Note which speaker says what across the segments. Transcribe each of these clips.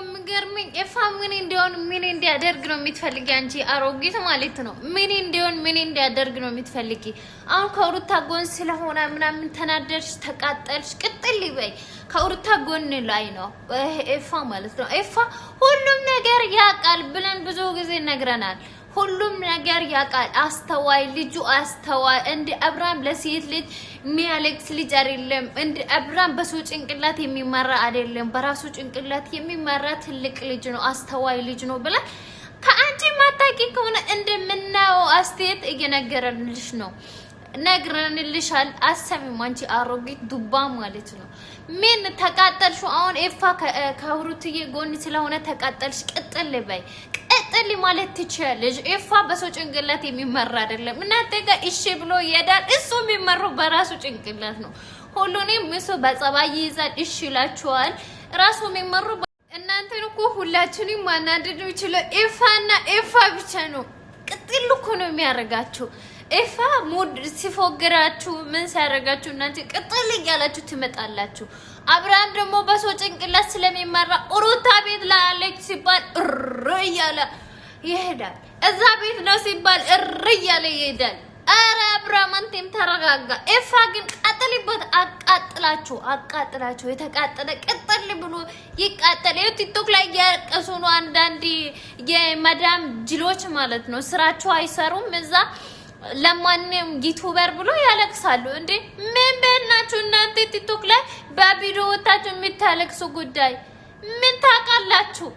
Speaker 1: የሚገርመኝ ኤፋ ምን እንዲያደርግ ነው የምትፈልጊ አንቺ አሮጊት ማለት ነው። ምን እንዲያደርግ ነው የምትፈልጊ? አሁን ከሩታ ጎን ስለሆነ ምናምን ተናደርሽ፣ ተቃጠልሽ፣ ቅጥል ይበይ። ከሩታ ጎን ላይ ነው ኤፋ ማለት ነው። ኤፋ ሁሉም ነገር ያውቃል ብለን ብዙ ጊዜ ነግረናል። ሁሉም ነገር ያውቃል። አስተዋይ ልጁ አስተዋይ እንደ አብርሃም ለሴት ልጅ የሚያለቅስ ልጅ አይደለም። እንደ አብርሃም በሱ ጭንቅላት የሚመራ አይደለም። በራሱ ጭንቅላት የሚመራ ትልቅ ልጅ ነው። አስተዋይ ልጅ ነው ብላ ከአንቺ ማታቂ ከሆነ እንደምናው አስተያየት እየነገረንልሽ ነው። ነግረንልሻል። አሰሚም አንቺ አሮጊት ዱባ ማለት ነው። ምን ተቃጠልሽ? አሁን ኤፋ ከሩትዬ ጎን ስለሆነ ተቃጠልሽ። ቅጥል በይ። ቅጥል ማለት ትችያለሽ። ኤፋ በሰው ጭንቅላት የሚመራ አይደለም። እናንተ ጋር እሺ ብሎ ይሄዳል። እሱ የሚመራው በራሱ ጭንቅላት ነው። ሁሉንም እሱ በጸባይ ይይዛል። እሺ ይላችኋል። ራሱ የሚመራው እናንተን እኮ ሁላችንም ማናደድ ይችላል። ኤፋና ኤፋ ብቻ ነው። ቅጥል እኮ ነው የሚያረጋችሁ። ኤፋ ሙድ ሲፎግራችሁ ምን ሲያረጋችሁ እናንተ ቅጥል እያላችሁ ትመጣላችሁ። አብርሃም ደግሞ በሰው ጭንቅላት ስለሚመራ ሩታ ቤት ላይ አለች ሲባል እያለ ይሄዳል። እዛ ቤት ነው ሲባል እያለ ይሄዳል። አረ አብርሃም አንተም ተረጋጋ። ኤፋ ግን ቀጥልበት። አቃጥላችሁ የተቃጠለ ቅጥል ብሎ ይቃጠል። ቲክቶክ ላይ ያቀሱ ነው አንዳንድ የመዳም ጅሎች ማለት ነው። ስራቸው አይሰሩም እዛ ለማንም ዩቲዩበር ብሎ ያለቅሳሉ እንዴ? ምን በእናችሁ እናንተ ቲክቶክ ላይ በቪዲዮ ወጣችሁ የምታለቅሱ ጉዳይ ምን ታውቃላችሁ?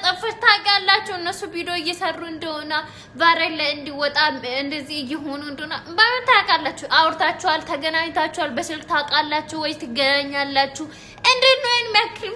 Speaker 1: ጠፍች ታውቃላችሁ? እነሱ ቪዲዮ እየሰሩ እንደሆነ ቫይራል ላይ እንዲወጣ እንደዚህ እየሆኑ እንደሆነ በምን ታውቃላችሁ? አውርታችኋል? ተገናኝታችኋል? በስልክ ታውቃላችሁ ወይ ትገናኛላችሁ? እንዴት ነው የሚያክል